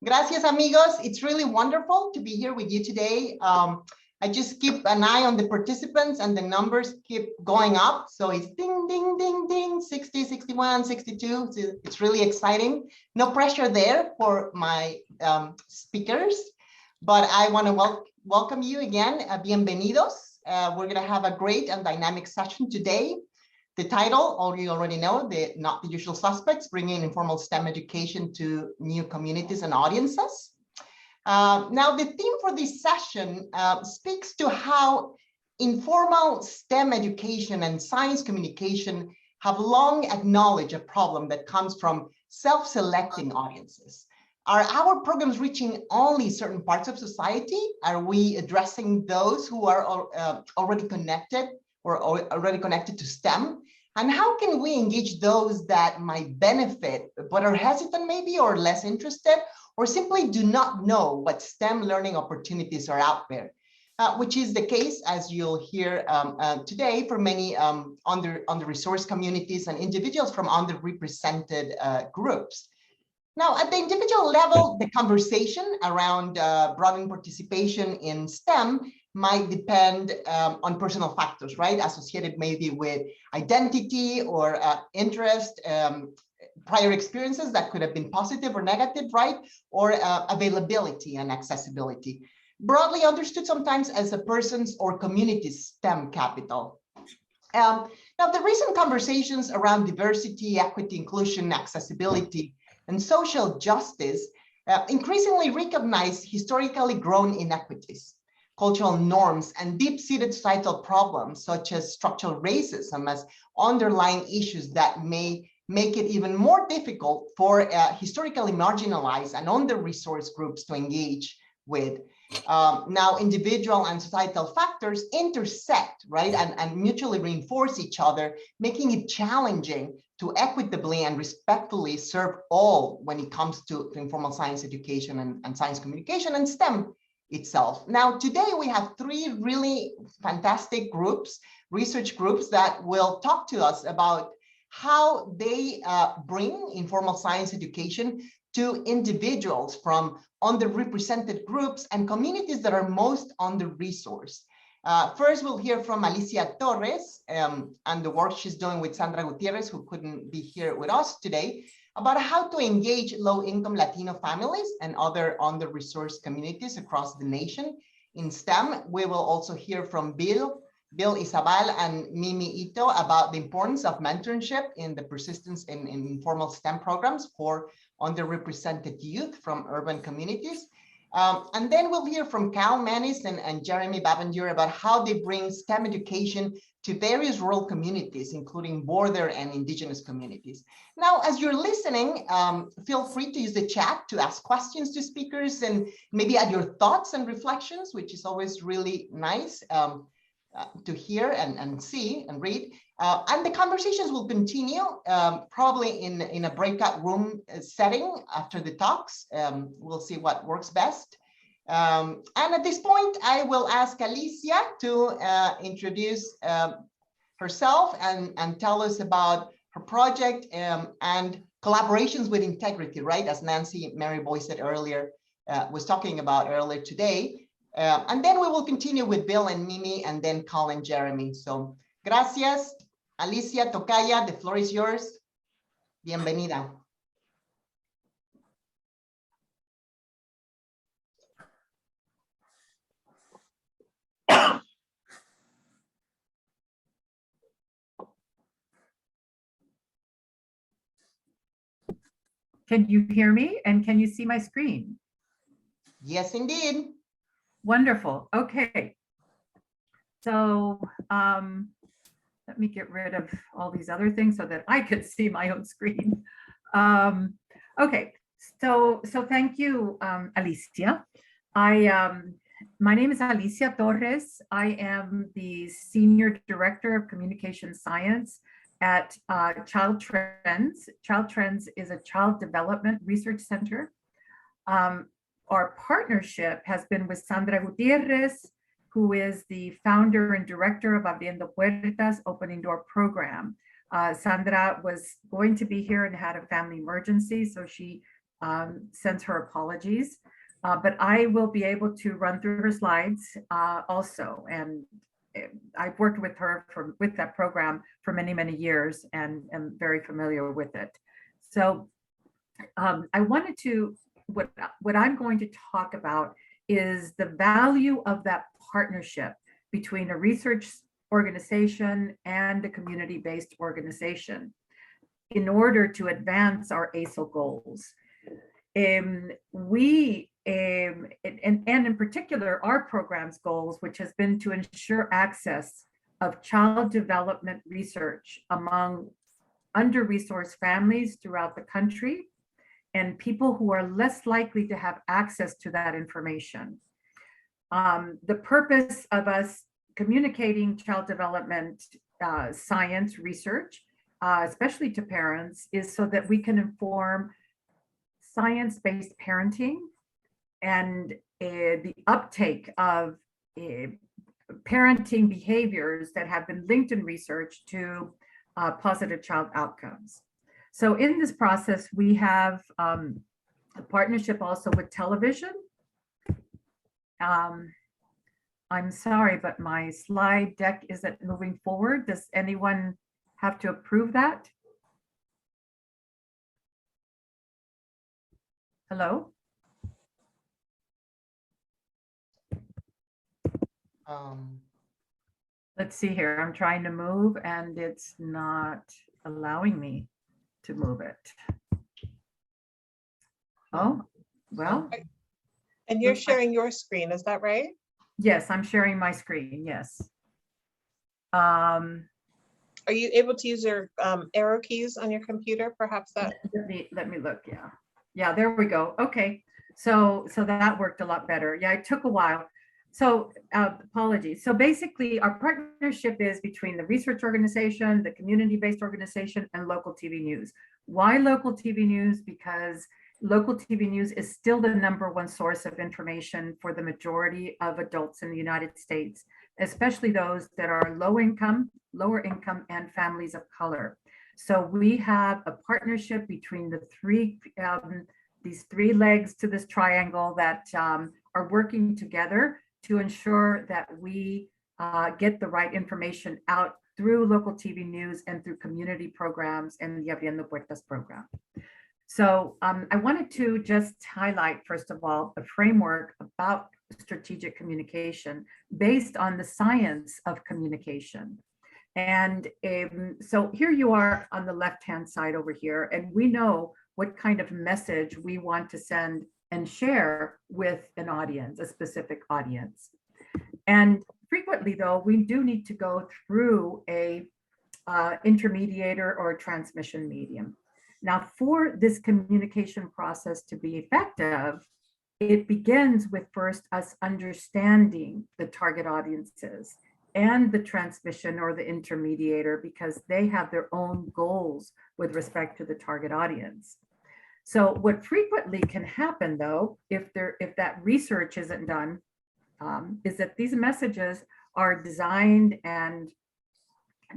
Gracias, amigos. It's really wonderful to be here with you today. I just keep an eye on the participants and the numbers keep going up. So it's ding, ding, ding, ding, 60, 61, 62. So it's really exciting. No pressure there for my speakers, but I want to welcome you again. Bienvenidos. We're going to have a great and dynamic session today. The title, you already know, Not the Usual Suspects, Bringing Informal STEM Education to New Communities and Audiences. Now, the theme for this session speaks to how informal STEM education and science communication have long acknowledged a problem that comes from self-selecting audiences. Are our programs reaching only certain parts of society? Are we addressing those who are already connected or already connected to STEM? And how can we engage those that might benefit, but are hesitant maybe, or less interested, or simply do not know what STEM learning opportunities are out there, which is the case, as you'll hear today, for many under-resourced communities and individuals from underrepresented groups. Now, at the individual level, the conversation around broadening participation in STEM might depend on personal factors, right? Associated maybe with identity or interest, prior experiences that could have been positive or negative, right? Or availability and accessibility. Broadly understood sometimes as a person's or community's STEM capital. Now, the recent conversations around diversity, equity, inclusion, accessibility, and social justice increasingly recognize historically grown inequities, cultural norms, and deep-seated societal problems such as structural racism as underlying issues that may make it even more difficult for historically marginalized and under-resourced groups to engage with. Now, individual and societal factors intersect, right, and mutually reinforce each other, making it challenging to equitably and respectfully serve all when it comes to informal science education and science communication and STEM itself. Now, today we have three really fantastic groups, research groups, that will talk to us about how they bring informal science education to individuals from underrepresented groups and communities that are most under-resourced. First, we'll hear from Alicia Torres and the work she's doing with Sandra Gutierrez, who couldn't be here with us today, about how to engage low-income Latino families and other under-resourced communities across the nation in STEM. We will also hear from Bill Isabel and Mimi Ito about the importance of mentorship in the persistence in informal STEM programs for underrepresented youth from urban communities. And then we'll hear from Cal Manis and Jeremy Babandur about how they bring STEM education to various rural communities, including border and indigenous communities. Now, as you're listening, feel free to use the chat to ask questions to speakers and maybe add your thoughts and reflections, which is always really nice to hear and see and read. And the conversations will continue probably in a breakout room setting after the talks. We'll see what works best. And at this point, I will ask Alicia to introduce herself and tell us about her project and collaborations with integrity, right? As Nancy Mary Boy said earlier, was talking about earlier today. And then we will continue with Bill and Mimi and then Colin Jeremy. So, gracias. Alicia Tocaya, the floor is yours. Bienvenida. Can you hear me and can you see my screen? Yes, indeed. Wonderful. Okay. So let me get rid of all these other things so that I could see my own screen. Okay. So thank you, Alicia. My name is Alicia Torres. I am the Senior Director of Communication Science at Child Trends. Child Trends is a child development research center. Our partnership has been with Sandra Gutierrez, who is the founder and director of Abriendo Puertas Opening Door program. Sandra was going to be here and had a family emergency, so she sends her apologies, but I will be able to run through her slides also. And I've worked with her with that program for many, many years and am very familiar with it. So I wanted to, what I'm going to talk about is the value of that partnership between a research organization and a community-based organization in order to advance our ASIL goals. And in particular, our program's goals, which has been to ensure access of child development research among under-resourced families throughout the country and people who are less likely to have access to that information. The purpose of us communicating child development science research, especially to parents, is so that we can inform science-based parenting and the uptake of parenting behaviors that have been linked in research to positive child outcomes. So in this process, we have a partnership also with television. I'm sorry, but my slide deck isn't moving forward. Does anyone have to approve that? Hello? Let's see here. I'm trying to move and it's not allowing me to move it. Oh, well. And you're sharing your screen, is that right? Yes, I'm sharing my screen, yes. Are you able to use your arrow keys on your computer? Perhaps that. Let me look, yeah. Yeah, there we go. Okay, so that worked a lot better. Yeah, it took a while. So apologies. So basically our partnership is between the research organization, the community-based organization, and local TV news. Why local TV news? Because local TV news is still the #1 source of information for the majority of adults in the United States, especially those that are lower income, and families of color. So we have a partnership between the these three legs to this triangle that are working together to ensure that we get the right information out through local TV news and through community programs and the Abriendo Puertas program. So I wanted to just highlight, first of all, the framework about strategic communication based on the science of communication. And so here you are on the left-hand side over here, and we know what kind of message we want to send and share with an audience, a specific audience. And frequently, though, we do need to go through a intermediator or a transmission medium. Now, for this communication process to be effective, it begins with first us understanding the target audiences and the transmission or the intermediator, because they have their own goals with respect to the target audience. So what frequently can happen, though, if that research isn't done, is that these messages are designed and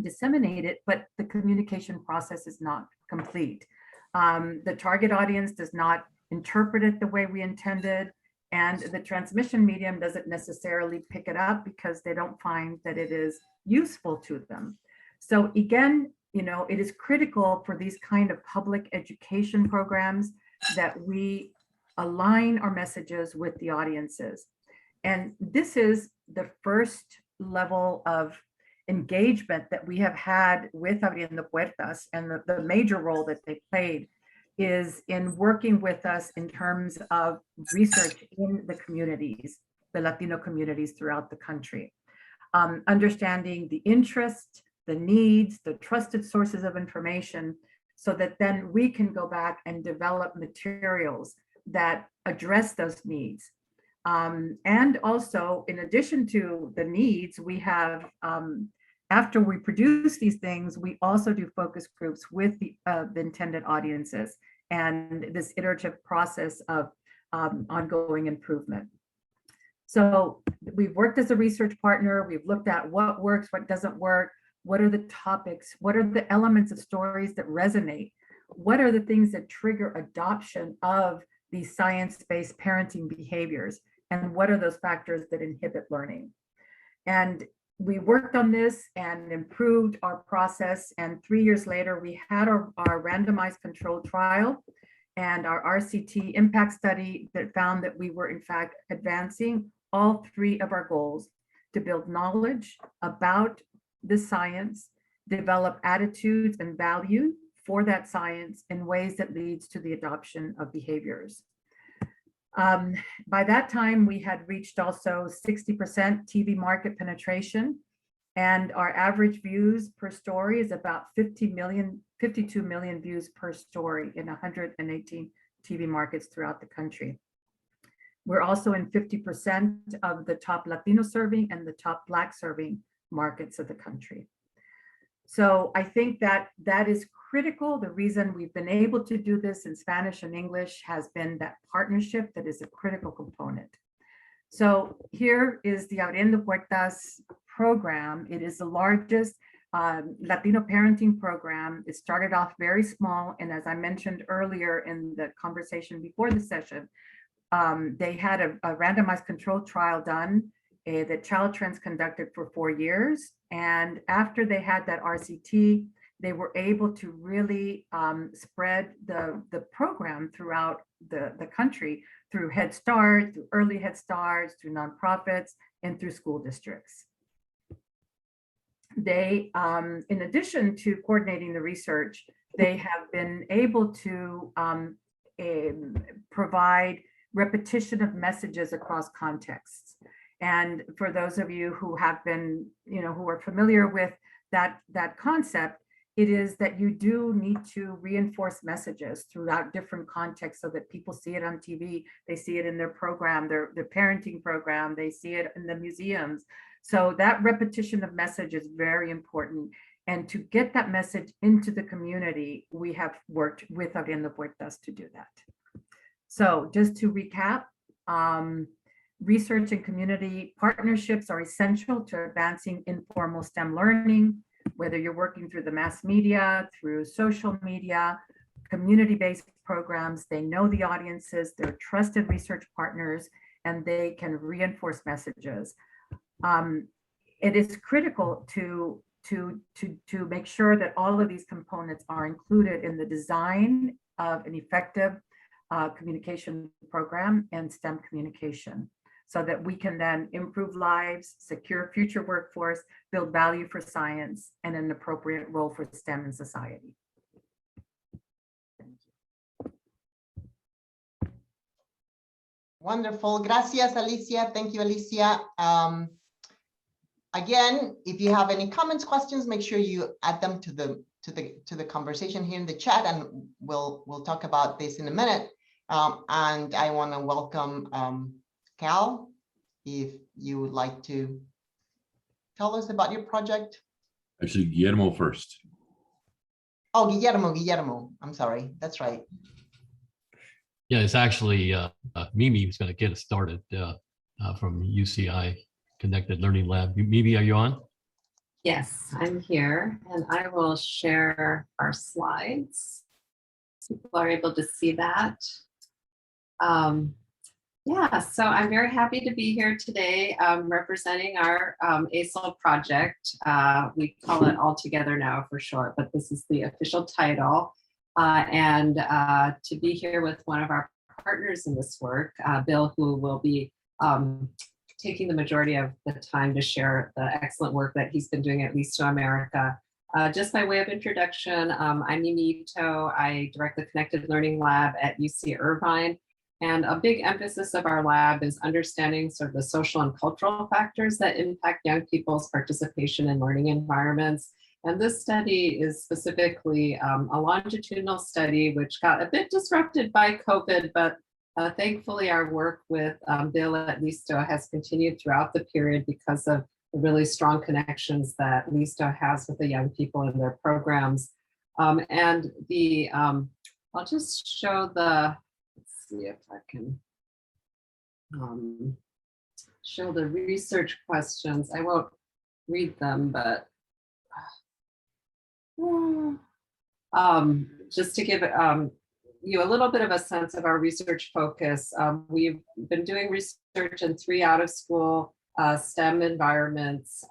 disseminated, but the communication process is not complete. The target audience does not interpret it the way we intended, and the transmission medium doesn't necessarily pick it up because they don't find that it is useful to them. So again, it is critical for these kind of public education programs that we align our messages with the audiences. And this is the first level of engagement that we have had with Abriendo Puertas, and the major role that they played is in working with us in terms of research in the communities, the Latino communities throughout the country. Understanding the interest, the needs, the trusted sources of information, so that then we can go back and develop materials that address those needs. And also, in addition to the needs, we have, after we produce these things, we also do focus groups with the intended audiences and this iterative process of ongoing improvement. So we've worked as a research partner. We've looked at what works, what doesn't work, what are the topics, what are the elements of stories that resonate what are the things that trigger adoption of these science-based parenting behaviors, and what are those factors that inhibit learning? And we worked on this and improved our process. And 3 years later, we had our randomized controlled trial and our RCT impact study that found that we were in fact advancing all 3 of our goals: to build knowledge about the science, develop attitudes and value for that science in ways that leads to the adoption of behaviors. By that time, we had reached also 60% TV market penetration, and our average views per story is about 52 million views per story in 118 TV markets throughout the country. We're also in 50% of the top Latino serving and the top Black serving markets of the country. So I think that that is critical. The reason we've been able to do this in Spanish and English has been that partnership that is a critical component. So here is the Abriendo Puertas program. It is the largest Latino parenting program. It started off very small. And as I mentioned earlier in the conversation before the session, they had a randomized controlled trial done that Child Trends conducted for 4 years. And after they had that RCT, they were able to really spread the program throughout the country through Head Start, through early Head Starts, through nonprofits, and through school districts. They, in addition to coordinating the research, they have been able to provide repetition of messages across contexts. And for those of you who have been, who are familiar with that concept, it is that you do need to reinforce messages throughout different contexts so that people see it on TV, they see it in their program, their parenting program, they see it in the museums. So that repetition of message is very important. And to get that message into the community, we have worked with Abriendo Puertas to do that. So just to recap, research and community partnerships are essential to advancing informal STEM learning, whether you're working through the mass media, through social media, community-based programs. They know the audiences, they're trusted research partners, and they can reinforce messages. It is critical to make sure that all of these components are included in the design of an effective communication program and STEM communication, so that we can then improve lives, secure future workforce, build value for science, and an appropriate role for STEM in society. Wonderful. Gracias, Alicia. Thank you, Alicia. Again, if you have any comments, questions, make sure you add them to the conversation here in the chat, and we'll talk about this in a minute. And I want to welcome Cal, if you would like to tell us about your project. Actually, Guillermo first. Oh, Guillermo. I'm sorry. That's right. Yeah, it's actually Mimi who's going to get us started from UCI Connected Learning Lab. Mimi, are you on? Yes, I'm here, and I will share our slides. People are able to see that. Yeah, so I'm very happy to be here today representing our ASOL project. We call it All Together now for short, but this is the official title. And to be here with one of our partners in this work, Bill, who will be taking the majority of the time to share the excellent work that he's been doing at LISTO America. Just by way of introduction, I'm Mimi Ito. I direct the Connected Learning Lab at UC Irvine. And a big emphasis of our lab is understanding sort of the social and cultural factors that impact young people's participation in learning environments. And this study is specifically a longitudinal study, which got a bit disrupted by COVID, but thankfully our work with Bill at LISTO has continued throughout the period because of the really strong connections that LISTO has with the young people in their programs. And the, I'll just show the, let's see if I can show the research questions. I won't read them, but Just to give you a little bit of a sense of our research focus, we've been doing research in 3 out-of-school STEM environments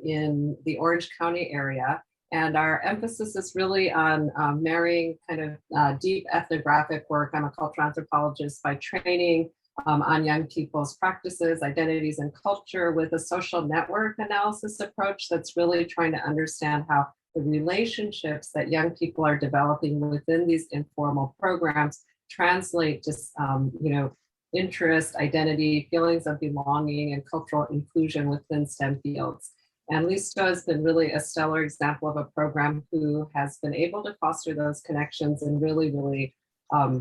in the Orange County area. And our emphasis is really on marrying kind of deep ethnographic work. I'm a cultural anthropologist by training on young people's practices, identities, and culture with a social network analysis approach that's really trying to understand how the relationships that young people are developing within these informal programs translate to, interest, identity, feelings of belonging, and cultural inclusion within STEM fields. And LISTO has been really a stellar example of a program who has been able to foster those connections in really, really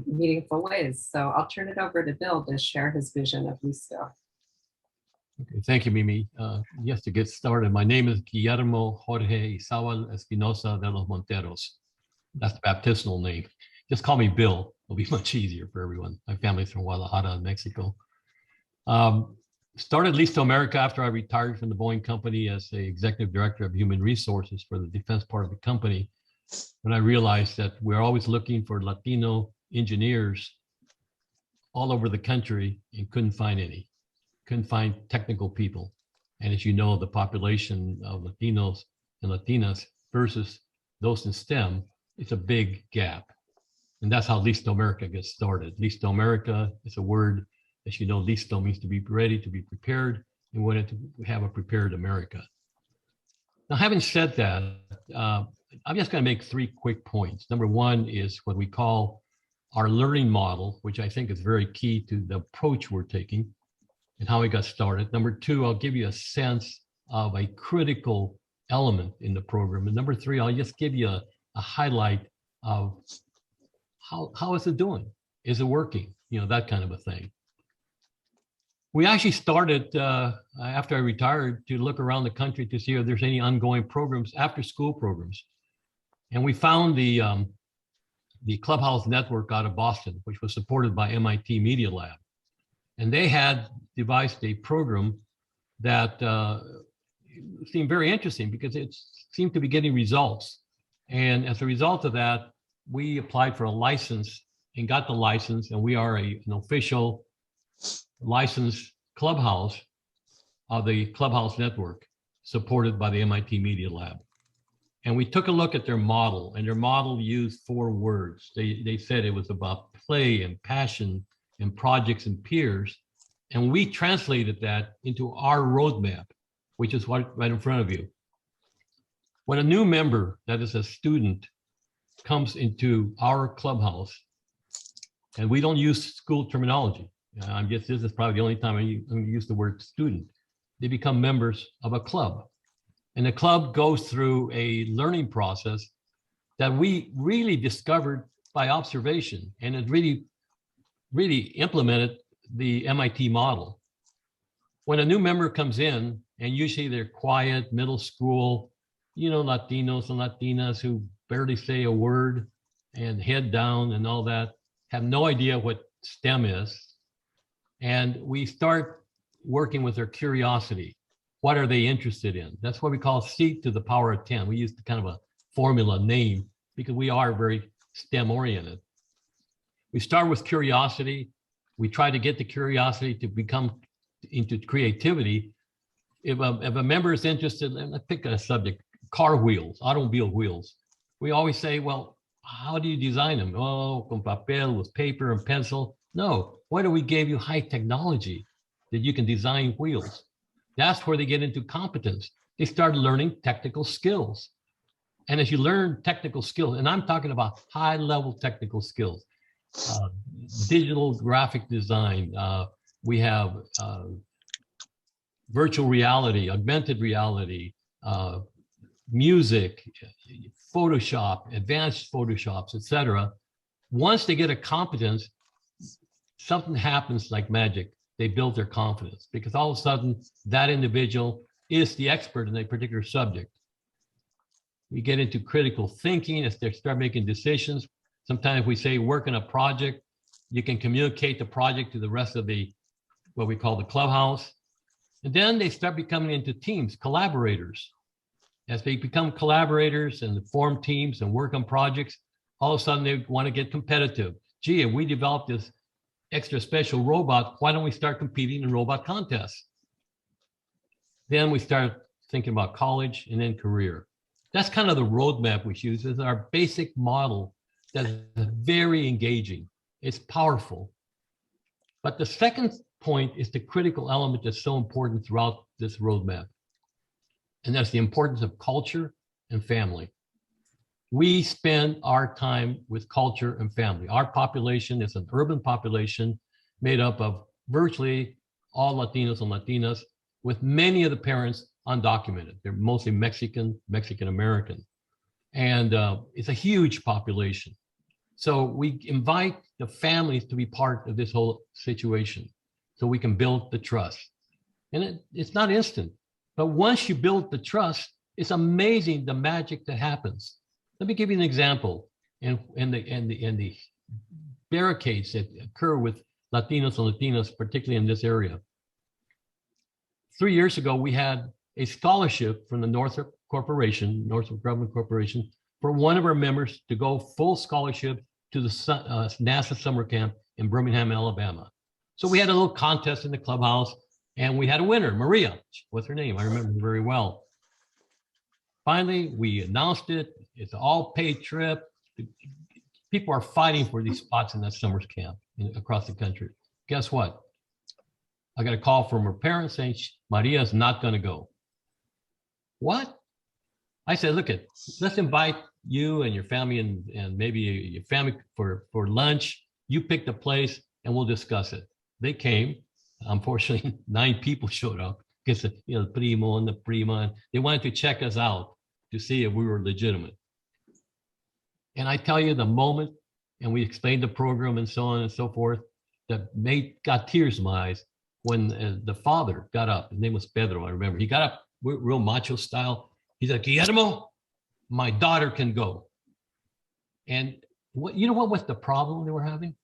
meaningful ways. So I'll turn it over to Bill to share his vision of LISTO. Okay, thank you, Mimi. Yes, to get started, my name is Guillermo Jorge Izabal Espinosa de los Monteros. That's the baptismal name. Just call me Bill. It'll be much easier for everyone. My family's from Guadalajara, Mexico. Started LISTO America after I retired from the Boeing company as the executive director of human resources for the defense part of the company. When I realized that we're always looking for Latino engineers all over the country and couldn't find any, couldn't find technical people. And as you know, the population of Latinos and Latinas versus those in STEM, it's a big gap. And that's how LISTO America gets started. LISTO America is a word, as you know, LISTO means to be ready, to be prepared, and we wanted to have a prepared America. Now, having said that, I'm just going to make 3 quick points. Number 1 is what we call our learning model, which I think is very key to the approach we're taking and how we got started. Number 2, I'll give you a sense of a critical element in the program. And number 3, I'll just give you a highlight of how is it doing? Is it working? That kind of a thing. We actually started after I retired to look around the country to see if there's any ongoing programs, after school programs. And we found the Clubhouse Network out of Boston, which was supported by MIT Media Lab. And they had devised a program that seemed very interesting because it seemed to be getting results. And as a result of that, we applied for a license and got the license, and we are an official licensed clubhouse of the Clubhouse Network, supported by the MIT Media Lab. And we took a look at their model, and their model used 4 words. They said it was about play and passion and projects and peers. And we translated that into our roadmap, which is right in front of you. When a new member, that is a student, comes into our clubhouse, and we don't use school terminology. This is probably the only time I use the word student. They become members of a club. And the club goes through a learning process that we really discovered by observation, and it really implemented the MIT model. When a new member comes in, and usually they're quiet, middle school, Latinos and Latinas who barely say a word and head down and all that, have no idea what STEM is. And we start working with their curiosity. What are they interested in? That's what we call C to the power of 10. We use kind of a formula name because we are very STEM oriented. We start with curiosity. We try to get the curiosity to become into creativity. If a member is interested, let's pick a subject, car wheels, automobile wheels. We always say, well, how do you design them? Oh, con papel, with paper and pencil. No, what if we gave you high technology that you can design wheels? That's where they get into competence. They start learning technical skills. And as you learn technical skills, and I'm talking about high level technical skills, digital graphic design, we have virtual reality, augmented reality, music, Photoshop, advanced Photoshops, etc. Once they get a competence, something happens like magic. They build their confidence because all of a sudden that individual is the expert in a particular subject. We get into critical thinking as they start making decisions. Sometimes we say work on a project. You can communicate the project to the rest of what we call the clubhouse. And then they start becoming into teams, collaborators. As they become collaborators and form teams and work on projects, all of a sudden they want to get competitive. Gee, if we developed this extra special robot, why don't we start competing in robot contests? Then we start thinking about college and then career. That's kind of the roadmap we use. It's our basic model that's very engaging. It's powerful. But the second point is the critical element that's so important throughout this roadmap. And that's the importance of culture and family. We spend our time with culture and family. Our population is an urban population made up of virtually all Latinos and Latinas, with many of the parents undocumented. They're mostly Mexican American. And it's a huge population. So we invite the families to be part of this whole situation so we can build the trust. And it's not instant, but once you build the trust, it's amazing the magic that happens. Let me give you an example and the barricades that occur with Latinos and Latinas, particularly in this area. 3 years ago, we had a scholarship from the Northrop Grumman Corporation, for one of our members to go full scholarship to the NASA summer camp in Birmingham, Alabama. So we had a little contest in the clubhouse, and we had a winner, Maria. What's her name? I remember her very well. Finally, we announced it. It's an all-paid trip. People are fighting for these spots in that summer camp across the country. Guess what? I got a call from her parents saying Maria is not going to go. What? I said, look, let's invite you and your family and maybe your family for lunch. You pick the place and we'll discuss it. They came. Unfortunately, 9 people showed up because the primo and the prima. And they wanted to check us out to see if we were legitimate. And I tell you, the moment, and we explained the program and so on and so forth, that got tears in my eyes when the father got up. His name was Pedro, I remember. He got up real macho style. He's like, Guillermo, my daughter can go. And what was the problem they were having?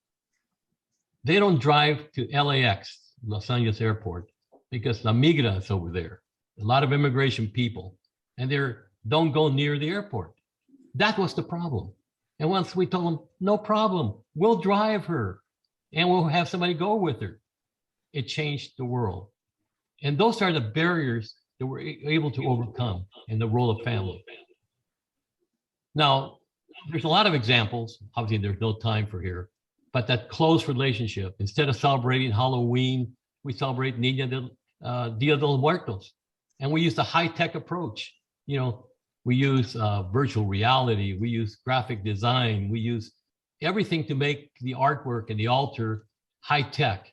They don't drive to LAX, Los Angeles Airport, because La Migra is over there. A lot of immigration people, and they don't go near the airport. That was the problem. And once we told them, no problem, we'll drive her and we'll have somebody go with her. It changed the world. And those are the barriers that we're able to overcome in the role of family. Now, there's a lot of examples. Obviously, there's no time for here, but that close relationship, instead of celebrating Halloween, we celebrate Dia de los Muertos. And we use the high-tech approach. We use virtual reality, we use graphic design, we use everything to make the artwork and the altar high-tech.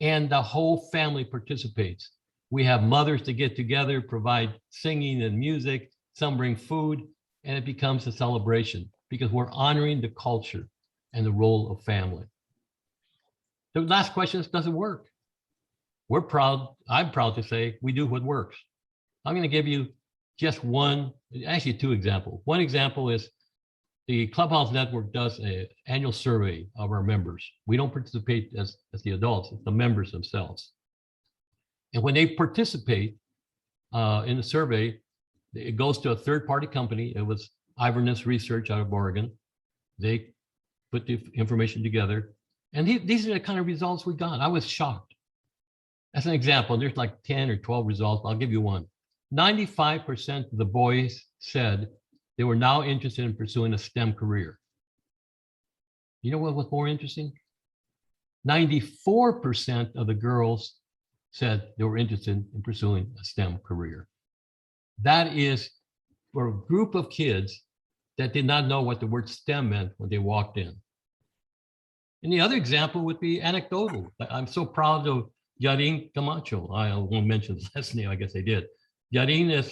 And the whole family participates. We have mothers to get together, provide singing and music, some bring food, and it becomes a celebration because we're honoring the culture and the role of family. The last question is, does it work? I'm proud to say we do what works. I'm going to give you just actually 2 examples. One example is the Clubhouse Network does an annual survey of our members. We don't participate as the adults, it's the members themselves. And when they participate in the survey, it goes to a third-party company. It was Iverness Research out of Oregon. They put the information together. And these are the kind of results we got. I was shocked. As an example, there's like 10 or 12 results. I'll give you one. 95% of the boys said they were now interested in pursuing a STEM career. You know what was more interesting? 94% of the girls said they were interested in pursuing a STEM career. That is for a group of kids that did not know what the word STEM meant when they walked in. And the other example would be anecdotal. I'm so proud of Yarin Camacho. I won't mention his last name, I guess I did. Yarin is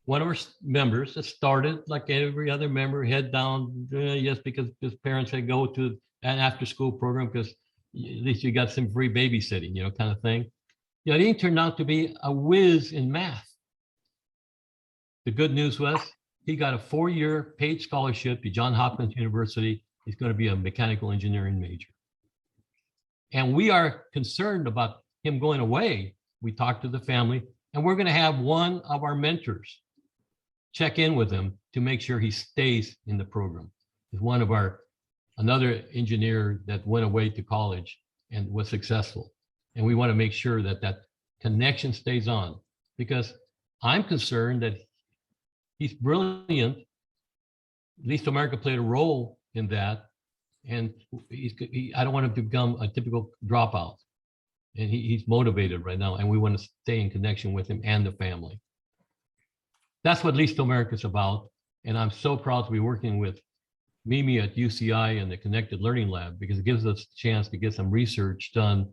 one of our members that started like every other member, head down, yes, because his parents said go to an after-school program because at least you got some free babysitting, kind of thing. Yarin turned out to be a whiz in math. The good news was he got a 4-year paid scholarship to Johns Hopkins University. He's going to be a mechanical engineering major. And we are concerned about him going away. We talked to the family, and we're going to have one of our mentors check in with him to make sure he stays in the program. It's another engineer that went away to college and was successful. And we want to make sure that that connection stays on, because I'm concerned that he's brilliant. At least America played a role in that. And I don't want him to become a typical dropout. And he's motivated right now, and we want to stay in connection with him and the family. That's what Least America is about. And I'm so proud to be working with Mimi at UCI and the Connected Learning Lab, because it gives us a chance to get some research done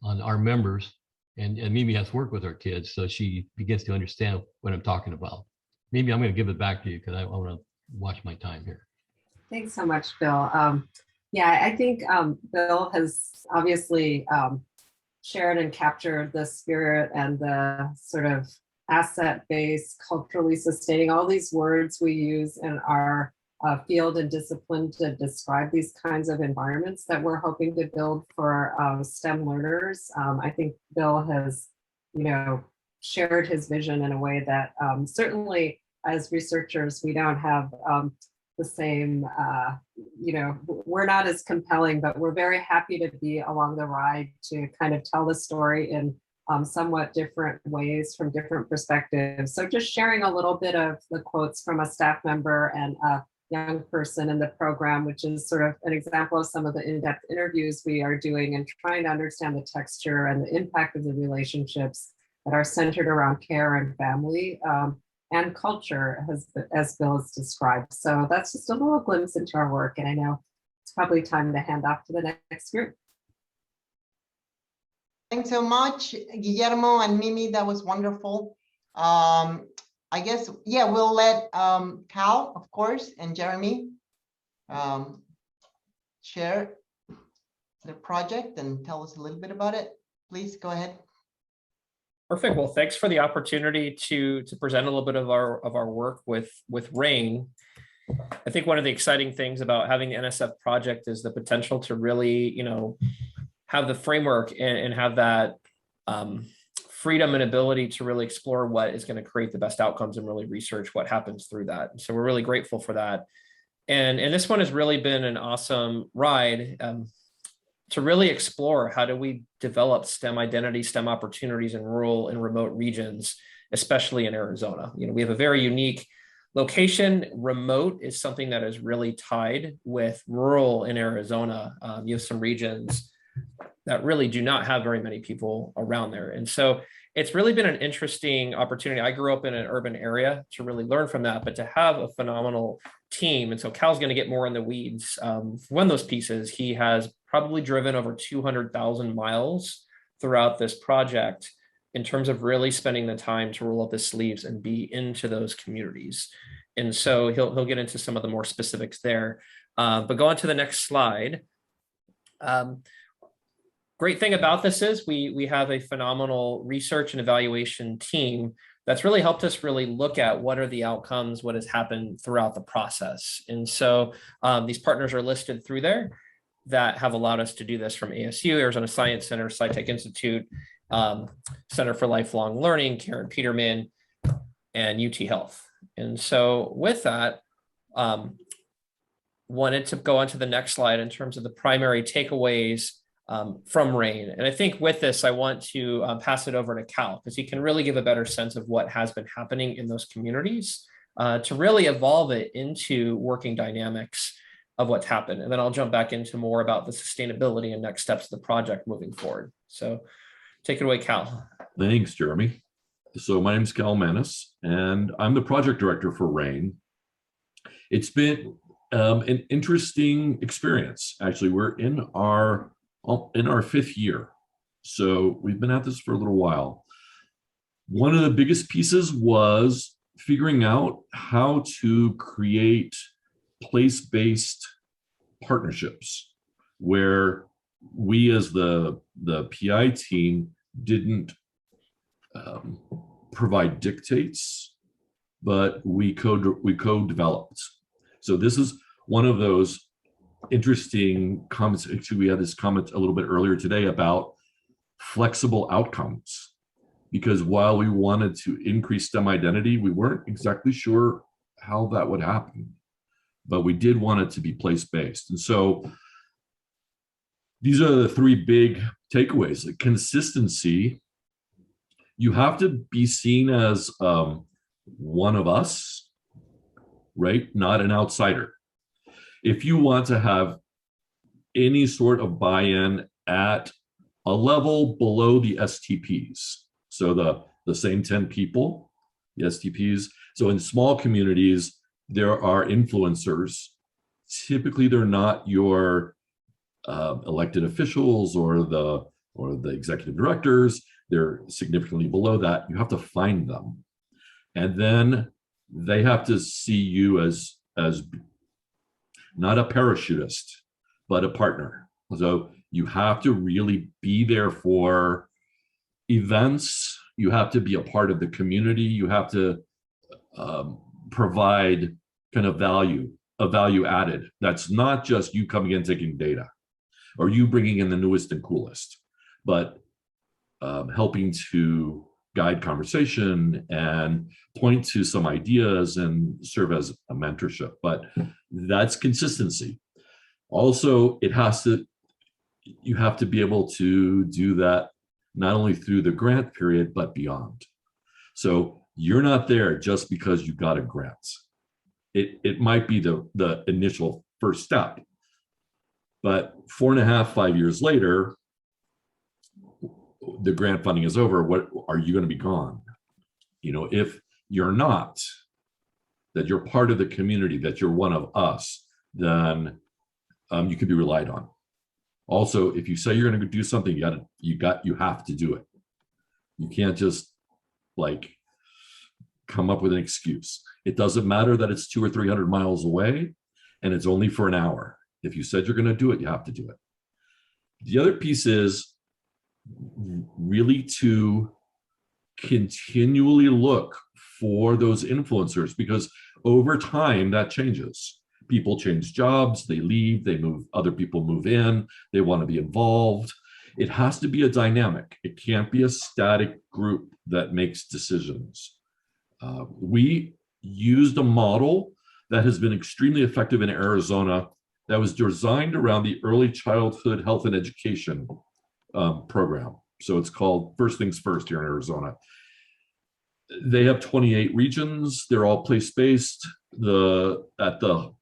on our members. And Mimi has worked with our kids, so she begins to understand what I'm talking about. Mimi, I'm going to give it back to you because I want to watch my time here. Thanks so much, Bill. Yeah, I think Bill has obviously shared and captured the spirit and the sort of asset-based, culturally sustaining, all these words we use in our field and discipline to describe these kinds of environments that we're hoping to build for STEM learners. I think Bill has, shared his vision in a way that certainly as researchers, we don't have the same, we're not as compelling, but we're very happy to be along the ride to kind of tell the story in somewhat different ways from different perspectives. So just sharing a little bit of the quotes from a staff member and a young person in the program, which is sort of an example of some of the in-depth interviews we are doing and trying to understand the texture and the impact of the relationships that are centered around care and family and culture, as Bill has described. So that's just a little glimpse into our work. And I know it's probably time to hand off to the next group. Thanks so much, Guillermo and Mimi. That was wonderful. I guess, yeah, we'll let Cal, of course, and Jeremy share the project and tell us a little bit about it. Please go ahead. Perfect. Well, thanks for the opportunity to present a little bit of our work with RAIN. I think one of the exciting things about having the NSF project is the potential to really, have the framework and have that freedom and ability to really explore what is going to create the best outcomes and really research what happens through that. So we're really grateful for that. And this one has really been an awesome ride to really explore how do we develop STEM identity, STEM opportunities in rural and remote regions, especially in Arizona. We have a very unique location. Remote is something that is really tied with rural in Arizona. You have some regions that really do not have very many people around there. And so it's really been an interesting opportunity. I grew up in an urban area to really learn from that, but to have a phenomenal team. And so Cal's going to get more in the weeds. One of those pieces, he has probably driven over 200,000 miles throughout this project in terms of really spending the time to roll up his sleeves and be into those communities. And so he'll get into some of the more specifics there. But go on to the next slide. Great thing about this is we have a phenomenal research and evaluation team that's really helped us really look at what are the outcomes, what has happened throughout the process. And so these partners are listed through there that have allowed us to do this, from ASU, Arizona Science Center, SciTech Institute, Center for Lifelong Learning, Karen Peterman, and UT Health. And so with that, wanted to go on to the next slide in terms of the primary takeaways from RAIN. And I think with this, I want to pass it over to Cal, because he can really give a better sense of what has been happening in those communities to really evolve it into working dynamics of what's happened. And then I'll jump back into more about the sustainability and next steps of the project moving forward. So take it away, Cal. Thanks, Jeremy. So my name is Cal Manis, and I'm the project director for RAIN. It's been an interesting experience. Actually, we're in our fifth year. So we've been at this for a little while. One of the biggest pieces was figuring out how to create place-based partnerships where we as the PI team didn't provide dictates, but we co-developed. So this is one of those interesting comments. Actually, we had this comment a little bit earlier today about flexible outcomes, because while we wanted to increase STEM identity, we weren't exactly sure how that would happen, but we did want it to be place-based. And so these are the three big takeaways. Like consistency, you have to be seen as one of us, right? Not an outsider. If you want to have any sort of buy-in at a level below the STPs, so the same 10 people, the STPs. So in small communities, there are influencers. Typically, they're not your elected officials or the executive directors. They're significantly below that. You have to find them, and then they have to see you as not a parachutist, but a partner. So you have to really be there for events. You have to be a part of the community. You have to provide kind of a value added. That's not just you coming in taking data or you bringing in the newest and coolest, but helping to guide conversation and point to some ideas and serve as a mentorship. But that's consistency. Also, you have to be able to do that not only through the grant period, but beyond. So you're not there just because you got a grant. It might be the initial first step, but 4.5, 5 years later, the grant funding is over. What are you going to be gone? If you're not, that you're part of the community, that you're one of us, then you can be relied on. Also, if you say you're going to do something, you have to do it. You can't just come up with an excuse. It doesn't matter that it's 200 or 300 miles away and it's only for an hour. If you said you're going to do it, you have to do it. The other piece is really to continually look for those influencers, because over time that changes. People change jobs, they leave, they move, other people move in, they want to be involved. It has to be a dynamic. It can't be a static group that makes decisions. We used a model that has been extremely effective in Arizona that was designed around the early childhood health and education program. So it's called First Things First here in Arizona. They have 28 regions. They're all place-based. At the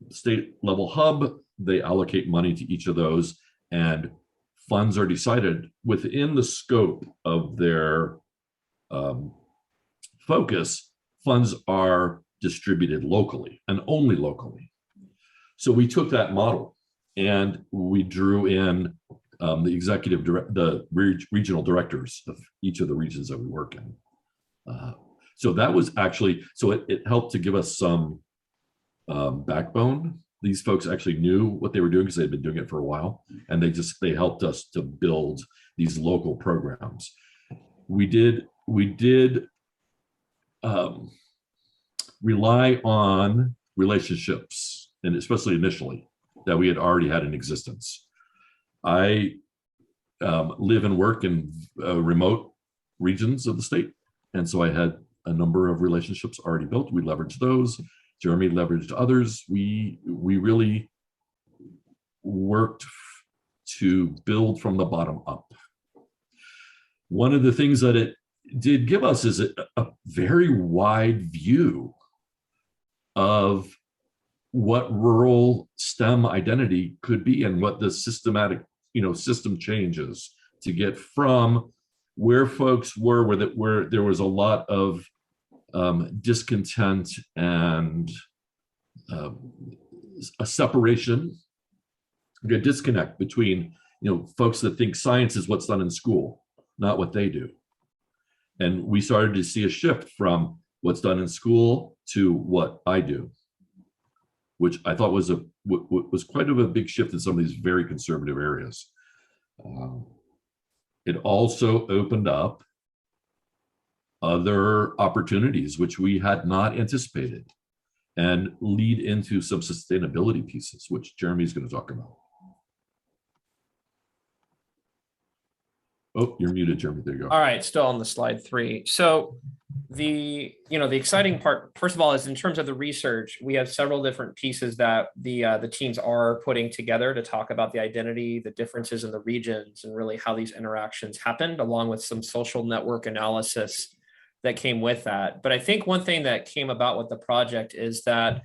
state level hub, they allocate money to each of those, and funds are decided within the scope of their focus. Funds are distributed locally and only locally. So we took that model and we drew in the regional directors of each of the regions that we work in. So that was actually, it helped to give us some backbone. These folks actually knew what they were doing because they'd been doing it for a while, and they helped us to build these local programs. We did rely on relationships, and especially initially, that we had already had in existence. I live and work in remote regions of the state, and so I had a number of relationships already built. We leveraged those. Jeremy leveraged others. We really worked to build from the bottom up. One of the things that it did give us is a very wide view of what rural STEM identity could be and what the systematic, system changes to get from where folks were, where there was a lot of discontent and a separation, a disconnect between folks that think science is what's done in school, not what they do. And we started to see a shift from what's done in school to what I do, which I thought was quite of a big shift in some of these very conservative areas. It also opened up other opportunities which we had not anticipated and lead into some sustainability pieces, which Jeremy's going to talk about. Oh, you're muted, Jeremy. There you go. All right, still on the slide 3. So the exciting part, first of all, is in terms of the research, we have several different pieces that the teams are putting together to talk about the identity, the differences in the regions, and really how these interactions happened, along with some social network analysis that came with that. But I think one thing that came about with the project is that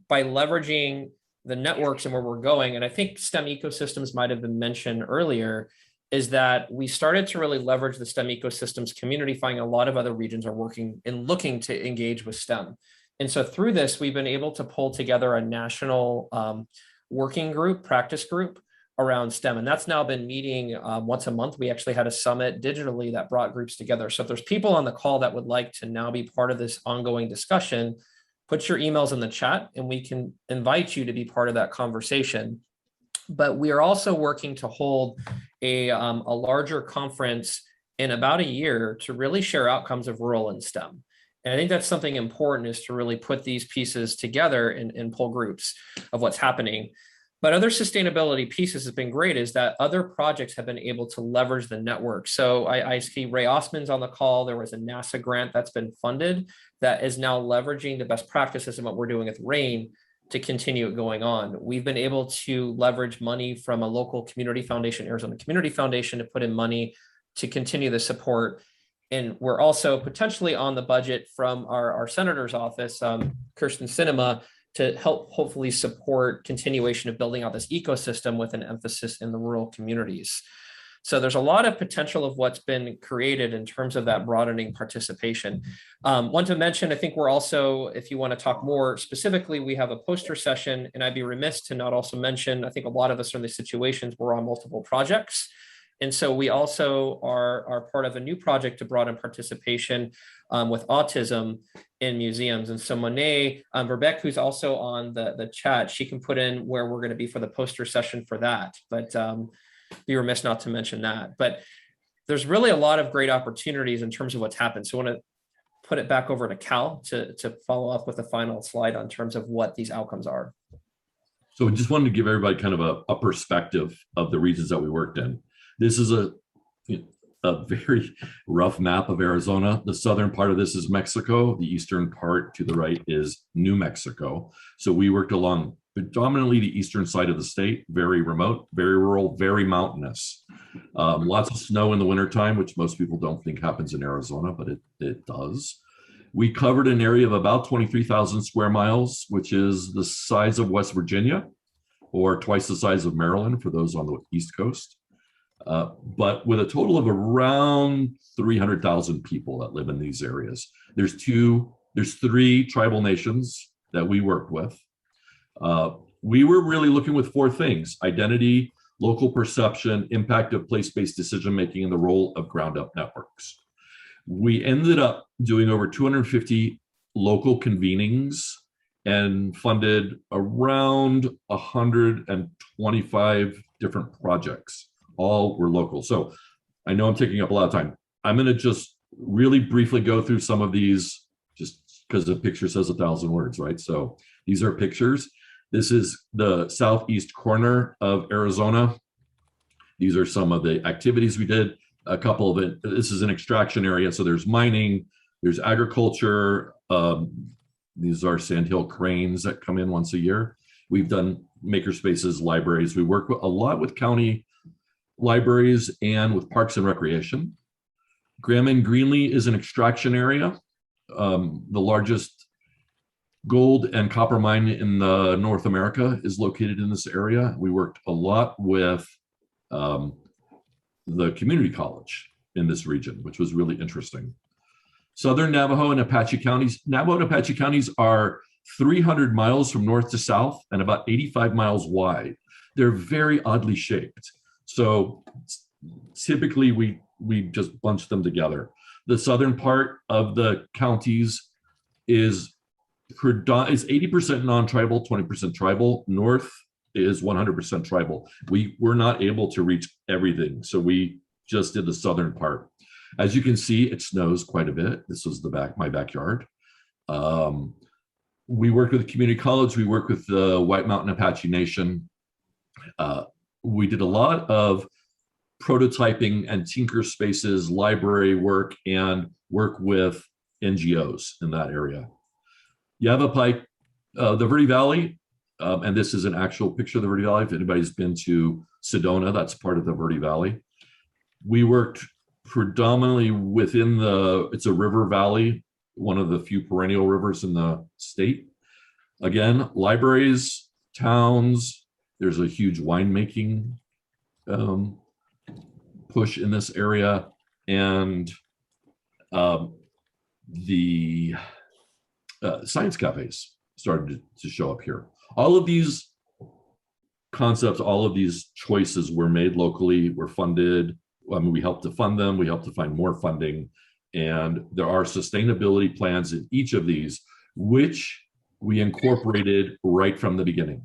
by leveraging the networks and where we're going, and I think STEM ecosystems might have been mentioned earlier, is that we started to really leverage the STEM ecosystems community, finding a lot of other regions are working and looking to engage with STEM. And so through this, we've been able to pull together a national working group, practice group around STEM. And that's now been meeting once a month. We actually had a summit digitally that brought groups together. So if there's people on the call that would like to now be part of this ongoing discussion, put your emails in the chat and we can invite you to be part of that conversation. But we are also working to hold a larger conference in about a year to really share outcomes of rural and STEM. And I think that's something important, is to really put these pieces together and pull groups of what's happening. But other sustainability pieces have been great, is that other projects have been able to leverage the network. So I see Ray Osman's on the call. There was a NASA grant that's been funded that is now leveraging the best practices and what we're doing with RAIN to continue it going on. We've been able to leverage money from a local community foundation, Arizona Community Foundation, to put in money to continue the support. And we're also potentially on the budget from our senator's office, Kirsten Sinema, to help hopefully support continuation of building out this ecosystem with an emphasis in the rural communities. So there's a lot of potential of what's been created in terms of that broadening participation. Want to mention, I think we're also, if you want to talk more specifically, we have a poster session, and I'd be remiss to not also mention, I think a lot of us are in these situations, we're on multiple projects. And so we also are part of a new project to broaden participation with autism in museums. And so Monet Verbeck, who's also on the chat, she can put in where we're going to be for the poster session for that. But be remiss not to mention that. But there's really a lot of great opportunities in terms of what's happened. So I want to put it back over to Cal to follow up with the final slide on terms of what these outcomes are. So I just wanted to give everybody kind of a perspective of the regions that we worked in. This is a very rough map of Arizona. The southern part of this is Mexico. The eastern part to the right is New Mexico. So we worked along predominantly the eastern side of the state, very remote, very rural, very mountainous. Lots of snow in the wintertime, which most people don't think happens in Arizona, but it does. We covered an area of about 23,000 square miles, which is the size of West Virginia, or twice the size of Maryland for those on the East Coast. But with a total of around 300,000 people that live in these areas. There's 3 tribal nations that we worked with. We were really looking with 4 things: identity, local perception, impact of place-based decision-making, and the role of ground-up networks. We ended up doing over 250 local convenings and funded around 125 different projects. All were local. So I know I'm taking up a lot of time. I'm going to just really briefly go through some of these, just because the picture says 1,000 words, right? So these are pictures. This is the southeast corner of Arizona. These are some of the activities we did. A couple of it, this is an extraction area. So there's mining, there's agriculture. These are sandhill cranes that come in once a year. We've done makerspaces, libraries. We work a lot with county libraries and with parks and recreation. Graham and Greenlee is an extraction area. The largest gold and copper mine in North America is located in this area. We worked a lot with the community college in this region, which was really interesting. Southern Navajo and Apache counties. Navajo and Apache counties are 300 miles from north to south and about 85 miles wide. They're very oddly shaped. So typically we just bunch them together. The southern part of the counties is 80% non-tribal, 20% tribal. North is 100% tribal. We were not able to reach everything, so we just did the southern part. As you can see, it snows quite a bit. This was my backyard. We worked with the community college. We worked with the White Mountain Apache Nation. We did a lot of prototyping and tinker spaces, library work, and work with NGOs in that area. Yavapai, the Verde Valley, and this is an actual picture of the Verde Valley. If anybody's been to Sedona, that's part of the Verde Valley. We worked predominantly within it's a river valley, one of the few perennial rivers in the state. Again, libraries, towns, there's a huge winemaking push in this area, and the science cafes started to show up here. All of these concepts, all of these choices were made locally, were funded. I mean, we helped to fund them, we helped to find more funding, and there are sustainability plans in each of these, which we incorporated right from the beginning.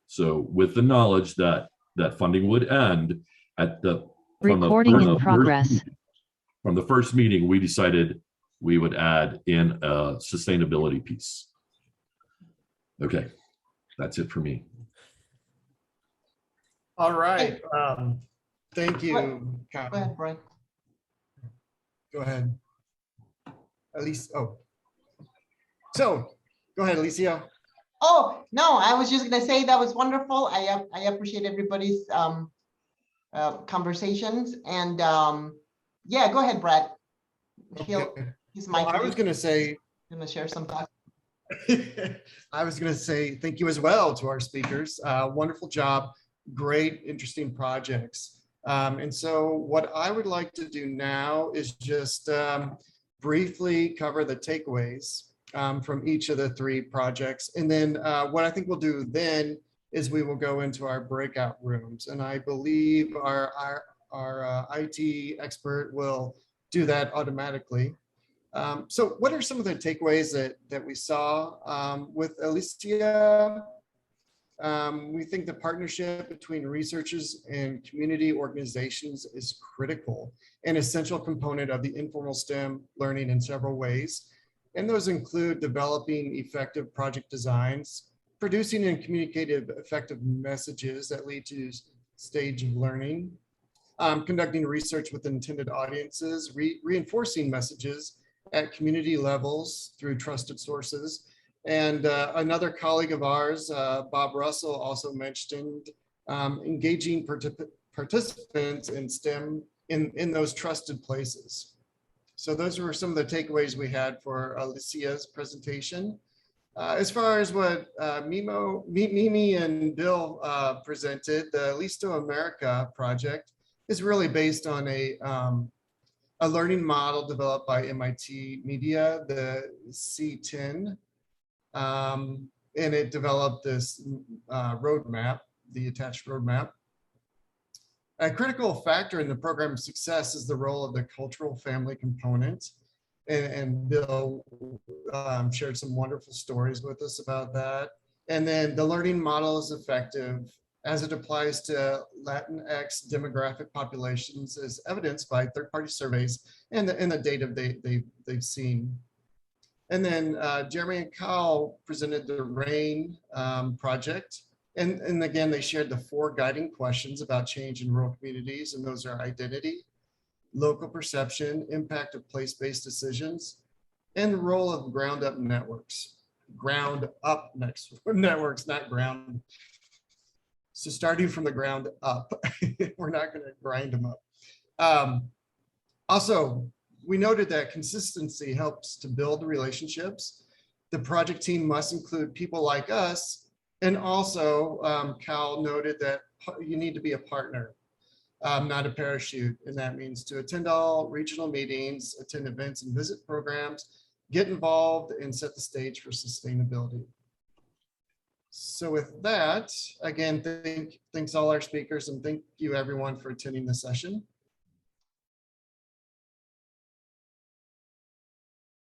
So with the knowledge that funding would end at from the first meeting, we decided we would add in a sustainability piece. Okay, that's it for me. All right. Thank you, Kyle. Go ahead, Brian. Go ahead. So go ahead, Alicia. Oh, no, I was just gonna say that was wonderful. I appreciate everybody's conversations, and yeah, go ahead, Brad. He's my. Well, I was gonna say. Gonna share some thoughts. I was gonna say thank you as well to our speakers. Wonderful job, great, interesting projects. And so what I would like to do now is just briefly cover the takeaways from each of the three projects. And then what I think we'll do then is we will go into our breakout rooms. And I believe our IT expert will do that automatically. So what are some of the takeaways that we saw with Alicia? We think the partnership between researchers and community organizations is critical, an essential component of the informal STEM learning in several ways. And those include developing effective project designs, producing and communicating effective messages that lead to stage of learning, conducting research with intended audiences, reinforcing messages at community levels through trusted sources. And another colleague of ours, Bob Russell, also mentioned engaging participants in STEM in those trusted places. So those were some of the takeaways we had for Alicia's presentation. As far as what Mimi and Bill presented, the Listo America project is really based on a learning model developed by MIT Media, the C10. And it developed this roadmap, the attached roadmap. A critical factor in the program's success is the role of the cultural family component. And Bill shared some wonderful stories with us about that. And then the learning model is effective as it applies to Latinx demographic populations, as evidenced by third-party surveys and the data they've seen. And then Jeremy and Kyle presented the RAIN project. And again, they shared the 4 guiding questions about change in rural communities. And those are identity, local perception, impact of place-based decisions, and the role of ground-up networks. Ground-up networks, not ground. So starting from the ground up, we're not going to grind them up. Also, we noted that consistency helps to build relationships. The project team must include people like us. And also, Cal noted that you need to be a partner, not a parachute. And that means to attend all regional meetings, attend events and visit programs, get involved and set the stage for sustainability. So with that, again, thanks all our speakers and thank you everyone for attending the session.